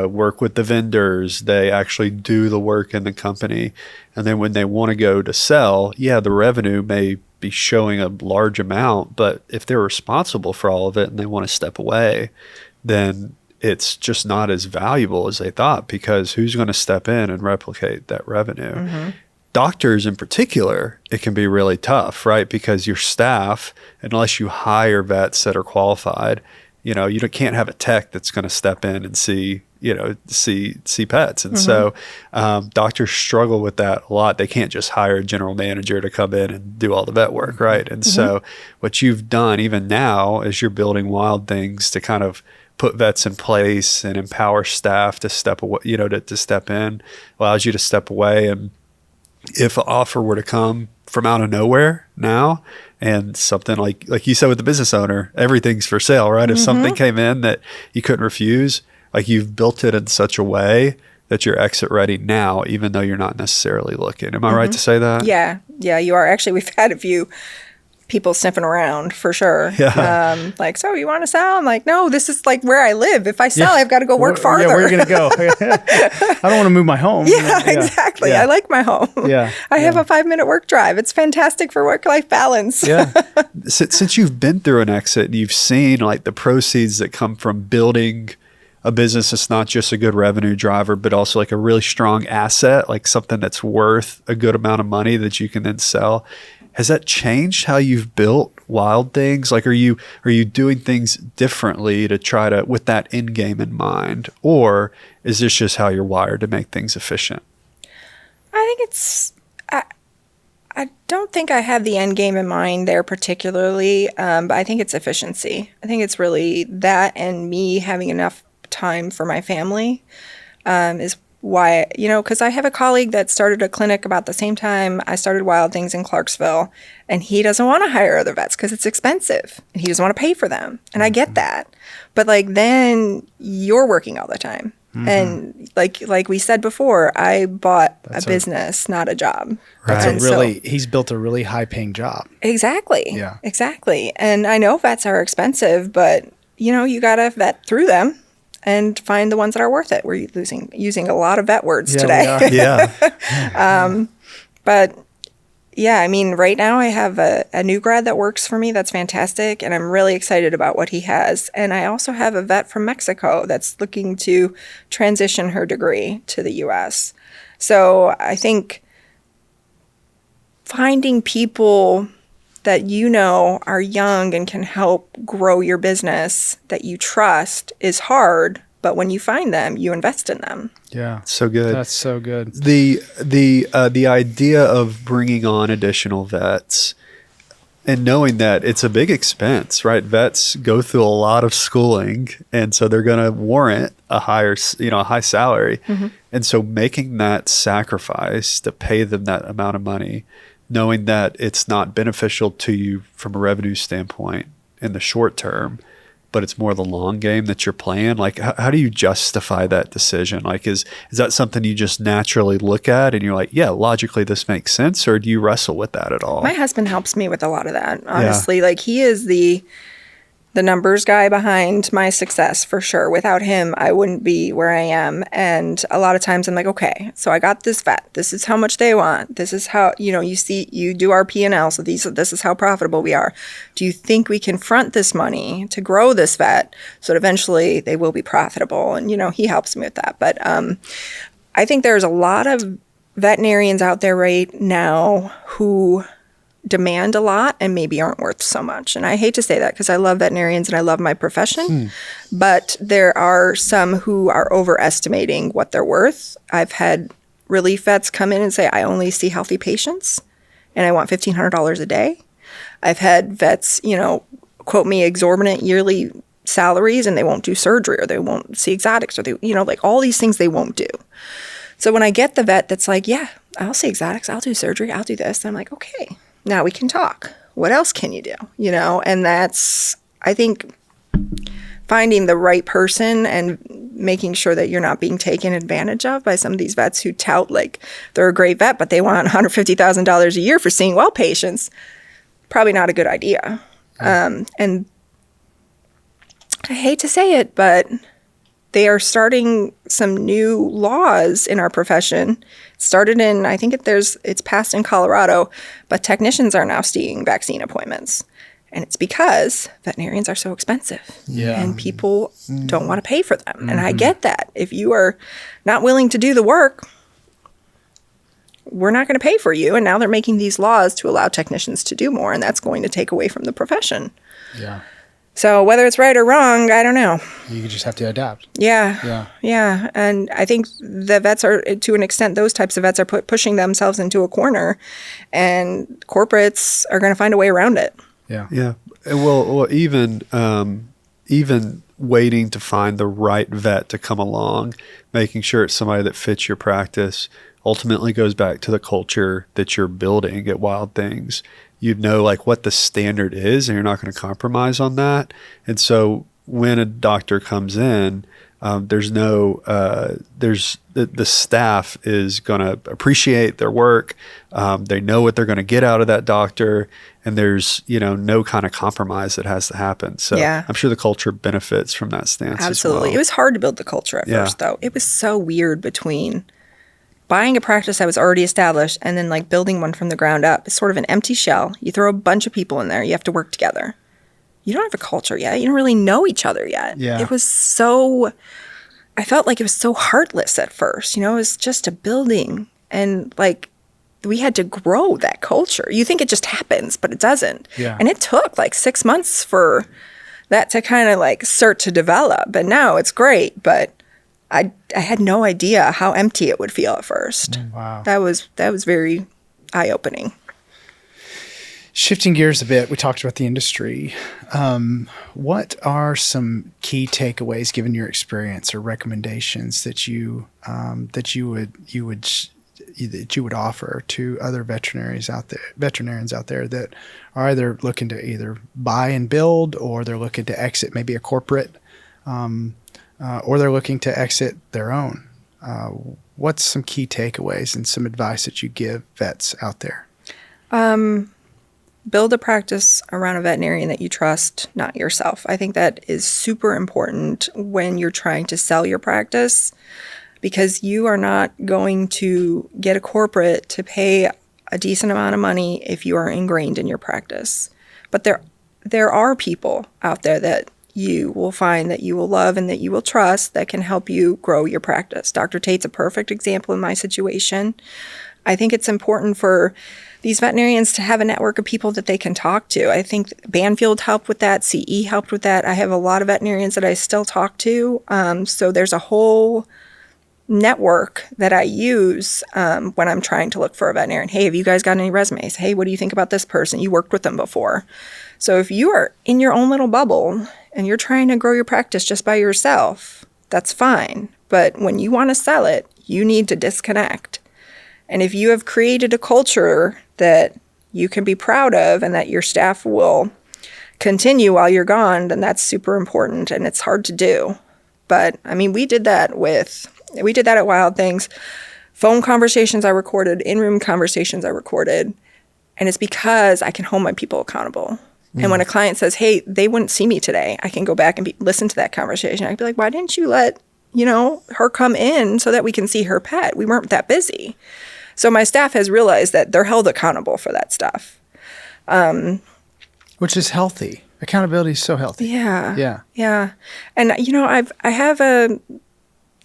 work with the vendors. They actually do the work in the company. And then when they want to go to sell, the revenue may be showing a large amount, but if they're responsible for all of it and they want to step away, then it's just not as valuable as they thought, because who's going to step in and replicate that revenue? Mm-hmm. Doctors in particular, it can be really tough, right? Because your staff, unless you hire vets that are qualified, you can't have a tech that's going to step in and see pets. And so doctors struggle with that a lot. They can't just hire a general manager to come in and do all the vet work, right? And so what you've done even now as you're building Wild Things to kind of put vets in place and empower staff to step away, to step in, allows you to step away. And if an offer were to come from out of nowhere now, and something like you said with the business owner, everything's for sale, right? If something came in that you couldn't refuse, like you've built it in such a way that you're exit ready now, even though you're not necessarily looking. Am I right to say that? Yeah, you are. Actually, we've had a few people sniffing around for sure. Yeah. So you want to sell? I'm like, no, this is like where I live. If I sell, I've got to go work farther. Yeah, where are you going to go? I don't want to move my home. Yeah, exactly. Yeah. I like my home. Yeah. I have a 5-minute work drive. It's fantastic for work-life balance. Yeah. Since you've been through an exit and you've seen like the proceeds that come from building a business that's not just a good revenue driver, but also like a really strong asset, like something that's worth a good amount of money that you can then sell. Has that changed how you've built Wild Things? Like, are you doing things differently to try to, with that end game in mind, or is this just how you're wired to make things efficient? I think I don't think I have the end game in mind there particularly, but I think it's efficiency. I think it's really that, and me having enough time for my family is why, because I have a colleague that started a clinic about the same time I started Wild Things in Clarksville, and he doesn't want to hire other vets because it's expensive and he doesn't want to pay for them. And I get that. But then you're working all the time. Mm-hmm. And like we said before, I bought a business, not a job. Right. He's built a really high paying job. Exactly. Yeah. Exactly. And I know vets are expensive, but you got to vet through them and find the ones that are worth it. We're using a lot of vet words today. Yeah. But yeah, right now I have a new grad that works for me. That's fantastic. And I'm really excited about what he has. And I also have a vet from Mexico that's looking to transition her degree to the U.S. So I think finding people that are young and can help grow your business that you trust is hard, but when you find them, you invest in them. Yeah. So good. That's so good. The idea of bringing on additional vets and knowing that it's a big expense, right? Vets go through a lot of schooling, and so they're going to warrant a higher, a high salary. Mm-hmm. And so making that sacrifice to pay them that amount of money, knowing that it's not beneficial to you from a revenue standpoint in the short term, but it's more the long game that you're playing. Like, how do you justify that decision? Like, is that something you just naturally look at and you're like, yeah, logically this makes sense? Or do you wrestle with that at all? My husband helps me with a lot of that, honestly. Like, he is the numbers guy behind my success for sure. Without him, I wouldn't be where I am. And a lot of times I'm like, okay, so I got this vet. This is how much they want. This is how, you do our P&L. So this is how profitable we are. Do you think we can front this money to grow this vet so that eventually they will be profitable? And, he helps me with that. But I think there's a lot of veterinarians out there right now who demand a lot and maybe aren't worth so much. And I hate to say that because I love veterinarians and I love my profession, but there are some who are overestimating what they're worth. I've had relief vets come in and say, I only see healthy patients and I want $1,500 a day. I've had vets, quote me exorbitant yearly salaries and they won't do surgery or they won't see exotics or they, like all these things they won't do. So when I get the vet that's like, yeah, I'll see exotics, I'll do surgery, I'll do this. And I'm like, okay. Now we can talk. What else can you do? And that's, I think, finding the right person and making sure that you're not being taken advantage of by some of these vets who tout like they're a great vet, but they want $150,000 a year for seeing well patients. Probably not a good idea. And I hate to say it, but they are starting some new laws in our profession. Started in, I think it's passed in Colorado, but technicians are now seeing vaccine appointments. And it's because veterinarians are so expensive. Yeah. And people don't want to pay for them. And I get that. If you are not willing to do the work, we're not going to pay for you. And now they're making these laws to allow technicians to do more, and that's going to take away from the profession. Yeah. So whether it's right or wrong, I don't know. You just have to adapt. Yeah. And I think the vets are, to an extent, those types of vets are pushing themselves into a corner, and corporates are going to find a way around it. Yeah. Well, even waiting to find the right vet to come along, making sure it's somebody that fits your practice, ultimately goes back to the culture that you're building at Wild Things. You know, like what the standard is, and you're not going to compromise on that. And so when a doctor comes in, the staff is going to appreciate their work. They know what they're going to get out of that doctor, and there's, no kind of compromise that has to happen. So I'm sure the culture benefits from that stance. Absolutely. As well. It was hard to build the culture at first, though. It was so weird between buying a practice that was already established and then like building one from the ground up. It's sort of an empty shell. You throw a bunch of people in there. You have to work together. You don't have a culture yet. You don't really know each other yet. Yeah. It was I felt like it was so heartless at first. It was just a building. And like we had to grow that culture. You think it just happens, but it doesn't. Yeah. And it took like 6 months for that to kind of like start to develop. And now it's great, but I had no idea how empty it would feel at first. Wow. That was very eye-opening. Shifting gears a bit, we talked about the industry. What are some key takeaways, given your experience, or recommendations that you would offer to other veterinarians out there that are either looking to either buy and build, or they're looking to exit maybe a corporate, or they're looking to exit their own? What's some key takeaways and some advice that you give vets out there? Build a practice around a veterinarian that you trust, not yourself. I think that is super important when you're trying to sell your practice, because you are not going to get a corporate to pay a decent amount of money if you are ingrained in your practice. But there are people out there that you will find that you will love and that you will trust that can help you grow your practice. Dr. Tate's a perfect example in my situation. I think it's important for these veterinarians to have a network of people that they can talk to. I think Banfield helped with that. CE helped with that. I have a lot of veterinarians that I still talk to. So there's a whole network that I use when I'm trying to look for a veterinarian. Hey, have you guys got any resumes? Hey, what do you think about this person? You worked with them before. So if you are in your own little bubble and you're trying to grow your practice just by yourself, that's fine. But when you want to sell it, you need to disconnect. And if you have created a culture that you can be proud of and that your staff will continue while you're gone, then that's super important, and it's hard to do. But I mean, we did that at Wild Things. Phone conversations I recorded, in-room conversations I recorded, and it's because I can hold my people accountable. And when a client says, hey, they wouldn't see me today, I can go back and listen to that conversation. I'd be like, why didn't you let, her come in so that we can see her pet? We weren't that busy. So my staff has realized that they're held accountable for that stuff. Which is healthy. Accountability is so healthy. Yeah. And,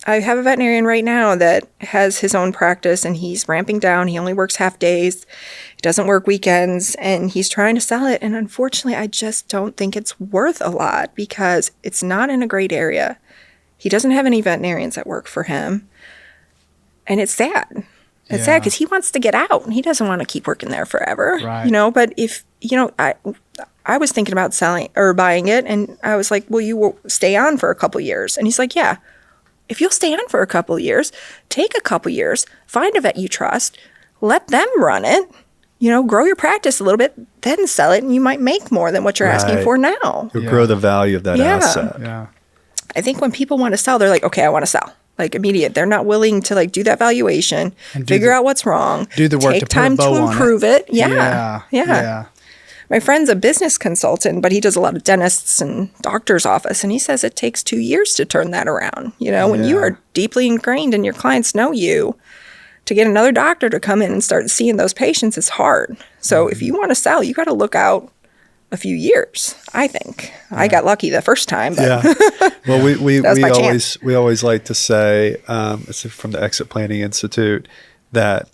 I have a veterinarian right now that has his own practice, and he's ramping down. He only works half days. He doesn't work weekends, and he's trying to sell it. And unfortunately, I just don't think it's worth a lot because it's not in a great area. He doesn't have any veterinarians that work for him. And it's sad. It's sad because he wants to get out, and he doesn't want to keep working there forever. Right. But if, I was thinking about selling or buying it, and I was like, will you stay on for a couple years? And he's like, yeah. If you'll stay on for a couple of years, take a couple years, find a vet you trust, let them run it, grow your practice a little bit, then sell it, and you might make more than what you're asking for now. You'll grow the value of that asset. Yeah. I think when people want to sell, they're like, okay, I want to sell. Like immediate. They're not willing to do that valuation, and figure out what's wrong, do the work, take to time put a bow to improve on it. Yeah. My friend's a business consultant, but he does a lot of dentists and doctor's office, and he says it takes 2 years to turn that around. When you are deeply ingrained and your clients know you, to get another doctor to come in and start seeing those patients is hard. So if you want to sell, you got to look out a few years, I think. I got lucky the first time. But Well, we always like to say, it's from the Exit Planning Institute, that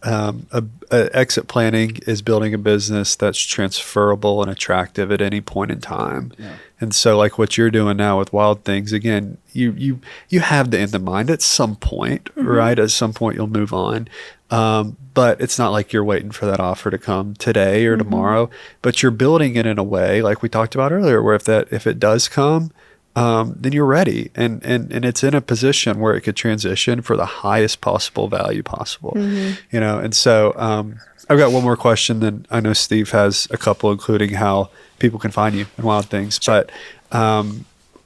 exit planning is building a business that's transferable and attractive at any point in time. Yeah. And so like what you're doing now with Wild Things, again, you have the end in mind at some point, right? At some point you'll move on. But it's not like you're waiting for that offer to come today or tomorrow, but you're building it in a way like we talked about earlier, where if it does come, then you're ready, and it's in a position where it could transition for the highest possible value possible, and so I've got one more question, then I know Steve has a couple, including how people can find you and Wild Things. But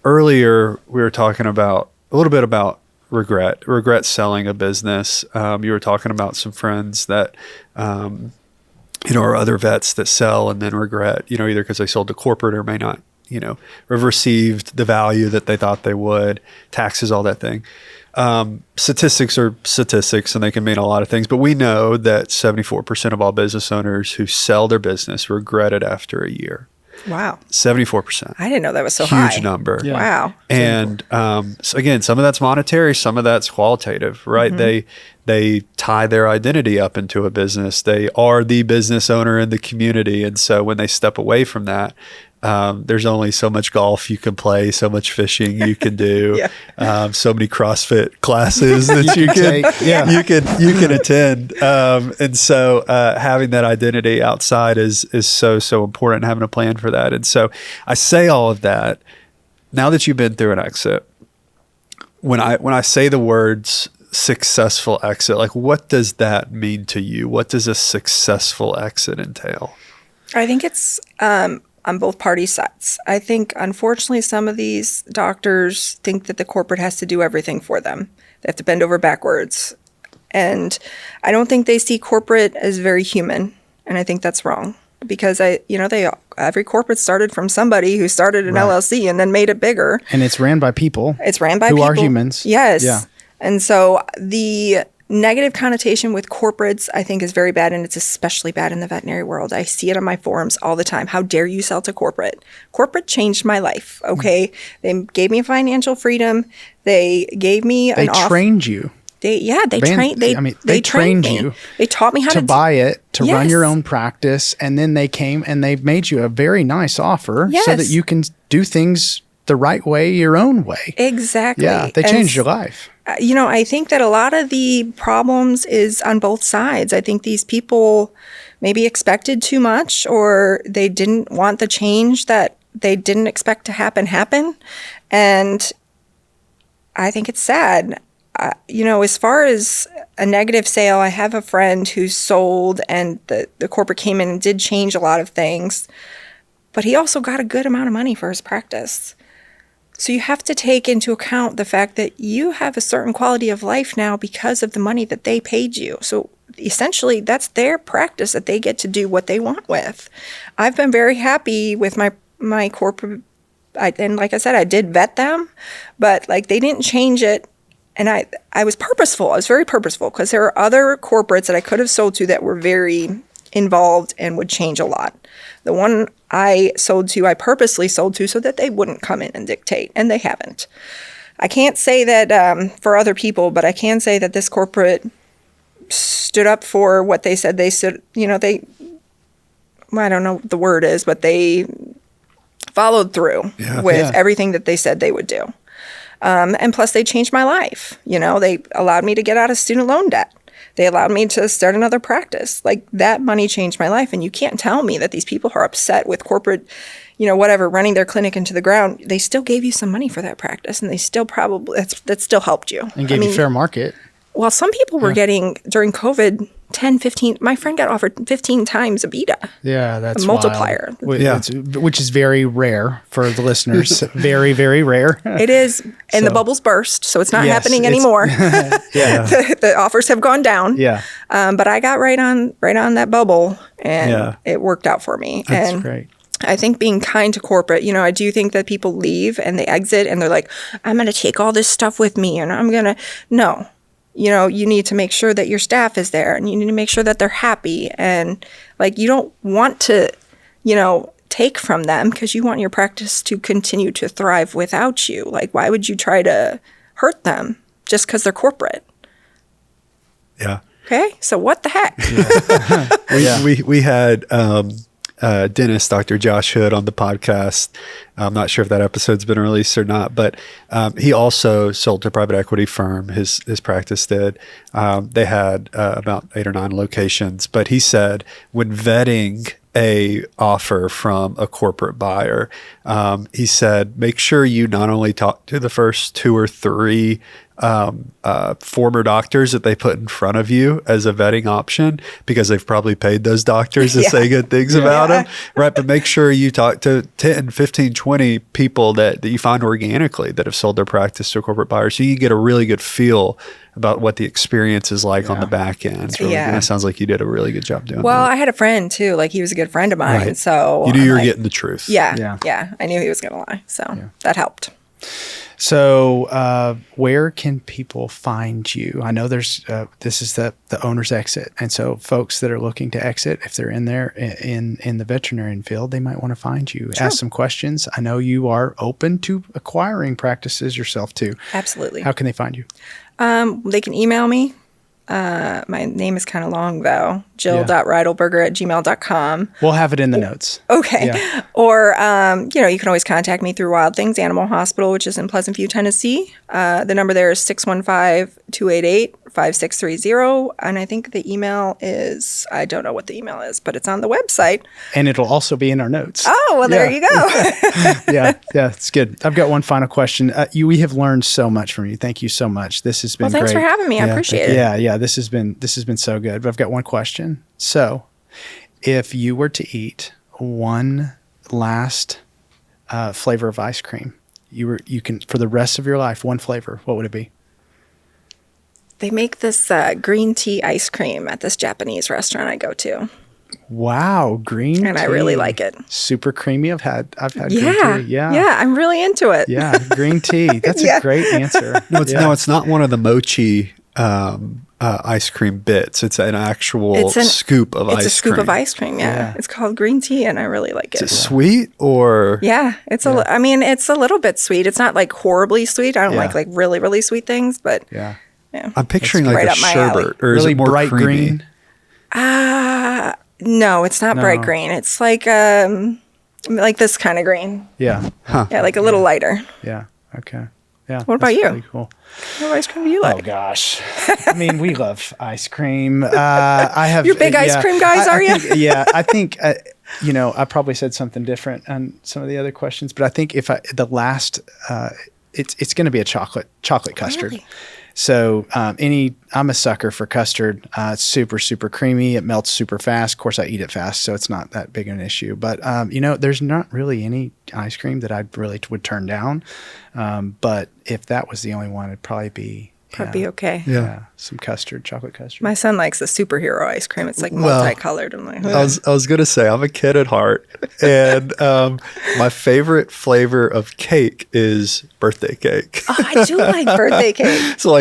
earlier we were talking about a little bit about regret selling a business. You were talking about some friends that or other vets that sell and then regret, either because they sold to corporate or may not have received the value that they thought they would, taxes, all that thing. Statistics are statistics, and they can mean a lot of things, but we know that 74% of all business owners who sell their business regret it after a year. Wow. 74%. I didn't know that was so high. Huge number. Yeah. Wow. And so again, some of that's monetary, some of that's qualitative, right? They tie their identity up into a business. They are the business owner in the community. And so when they step away from that, there's only so much golf you can play, so much fishing you can do, so many CrossFit classes that you can attend. And so having that identity outside is so important, having a plan for that. And so I say all of that now that you've been through an exit. When I say the words successful exit, like what does that mean to you? What does a successful exit entail? I think it's on both party sides. I think, unfortunately, some of these doctors think that the corporate has to do everything for them. They have to bend over backwards. And I don't think they see corporate as very human. And I think that's wrong. Because every corporate started from somebody who started an LLC and then made it bigger. And it's ran by people. It's ran by people. Who are humans. Yes. Yeah. And so the negative connotation with corporates, I think, is very bad, and it's especially bad in the veterinary world. I see it on my forums all the time. How dare you sell to corporate? Corporate changed my life, okay? They gave me financial freedom. They gave me They trained you. They trained you. They taught me how to buy it, to run your own practice, and then they came and they made you a very nice offer so that you can do things the right way, your own way. Exactly. Yeah, they changed your life. I think that a lot of the problems is on both sides. I think these people maybe expected too much, or they didn't want the change that they didn't expect to happen. And I think it's sad. As far as a negative sale, I have a friend who sold and the corporate came in and did change a lot of things. but he also got a good amount of money for his practice. So you have to take into account the fact that you have a certain quality of life now because of the money that they paid you. So essentially, that's their practice that they get to do what they want with. I've been very happy with my corporate, and like I said, I did vet them, but like they didn't change it. And I was purposeful. I was very purposeful because there are other corporates that I could have sold to that were very involved and would change a lot. The one I sold to, I purposely sold to so that they wouldn't come in and dictate, and they haven't. I can't say that for other people, but I can say that this corporate stood up for what they said they stood, I don't know what the word is, but they followed through with everything that they said they would do. And plus they changed my life. They allowed me to get out of student loan debt. They allowed me to start another practice. Like, that money changed my life. And you can't tell me that these people are upset with corporate, running their clinic into the ground. They still gave you some money for that practice, and they still that still helped you. And gave you fair market. Well, some people were getting, during COVID, 10, 15, my friend got offered 15 times a beta. Yeah, that's a multiplier. Which is very rare for the listeners. Very, very rare. It is. And the bubbles burst, so it's not happening anymore. The offers have gone down. Yeah. But I got right on that bubble, and it worked out for me. That's great. I think being kind to corporate, I do think that people leave and they exit and they're like, I'm going to take all this stuff with me and I'm going to, no. You need to make sure that your staff is there, and you need to make sure that they're happy. And like, you don't want to, take from them because you want your practice to continue to thrive without you. Like, why would you try to hurt them just because they're corporate? Yeah. Okay. So what the heck? We had dentist Dr. Josh Hood on the podcast. I'm not sure if that episode's been released or not, but he also sold to a private equity firm. His practice did. They had about 8 or 9 locations, but he said when vetting a offer from a corporate buyer, he said, make sure you not only talk to the first 2 or 3 former doctors that they put in front of you as a vetting option, because they've probably paid those doctors to say good things about them, right? But make sure you talk to 10, 15, 20 people that you find organically that have sold their practice to a corporate buyer, so you get a really good feel about what the experience is like on the back end. And it sounds like you did a really good job doing that. Well, I had a friend too, like he was a good friend of mine. So you knew you were getting the truth. Yeah. I knew he was going to lie. So that helped. So where can people find you? I know there's this is the owner's exit. And so folks that are looking to exit, if they're in there in the veterinarian field, they might want to find you. Sure. Ask some questions. I know you are open to acquiring practices yourself too. Absolutely. How can they find you? They can email me. My name is kind of long though. Jill.Reidelberger@gmail.com. We'll have it in the notes. Okay. Yeah. Or, you can always contact me through Wild Things Animal Hospital, which is in Pleasant View, Tennessee. The number there is 615-288-5630. And I think the email is, I don't know what the email is, but it's on the website. And it'll also be in our notes. Oh, well, there you go. Yeah, it's good. I've got one final question. We have learned so much from you. Thank you so much. This has been great. Well, thanks for having me. I appreciate it. Yeah. This has been so good. But I've got one question. So, if you were to eat one last flavor of ice cream, you can for the rest of your life, one flavor, what would it be? They make this green tea ice cream at this Japanese restaurant I go to. Wow, green tea. And I really like it. Super creamy. I've had green tea. Yeah, I'm really into it. Yeah, green tea. That's a great answer. No, it's not one of the mochi ice cream bits. It's an actual scoop of ice cream. It's a scoop of ice cream, yeah. It's called green tea, and I really like it. Is it sweet or? Yeah, it's a little bit sweet. It's not like horribly sweet. I don't like really, really sweet things, but yeah. I'm picturing like a sherbet, or really is it more bright creamy? Green? No, it's not bright green. It's like this kind of green. Yeah. Huh. Yeah, like a little lighter. Yeah. Okay. Yeah. What about you? Really cool. What ice cream do you like? Oh gosh, I mean, we love ice cream. I have. You're big ice cream guys, are you? I think I probably said something different on some of the other questions, but I think it's going to be a chocolate custard. Really? So I'm a sucker for custard. It's super, super creamy. It melts super fast. Of course, I eat it fast, so it's not that big an issue. But, there's not really any ice cream that I really would turn down. But if that was the only one, it'd probably be... That'd be okay. Yeah. Some custard, chocolate custard. My son likes the superhero ice cream. It's like multicolored. I'm like, I was going to say, I'm a kid at heart. And my favorite flavor of cake is birthday cake. oh, I do like birthday cake. So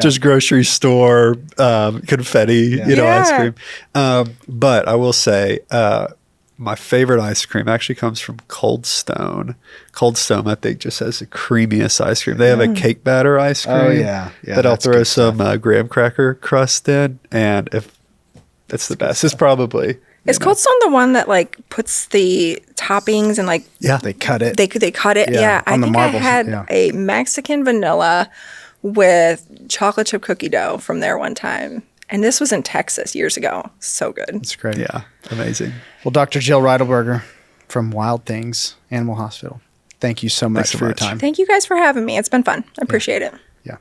just grocery store, confetti, ice cream. But I will say, my favorite ice cream actually comes from Cold Stone. Cold Stone, I think, just has the creamiest ice cream. They have a cake batter ice cream. Oh, yeah. That I'll throw some graham cracker crust in. And if it's the best, it's probably... Is Cold Stone the one that puts the toppings and they cut it. They cut it. Yeah. I think I had a Mexican vanilla with chocolate chip cookie dough from there one time. And this was in Texas years ago. So good. That's great. Yeah, amazing. Well, Dr. Jill Reidelberger from Wild Things Animal Hospital, thank you so much for your time. Thank you guys for having me. It's been fun. I appreciate it. Yeah.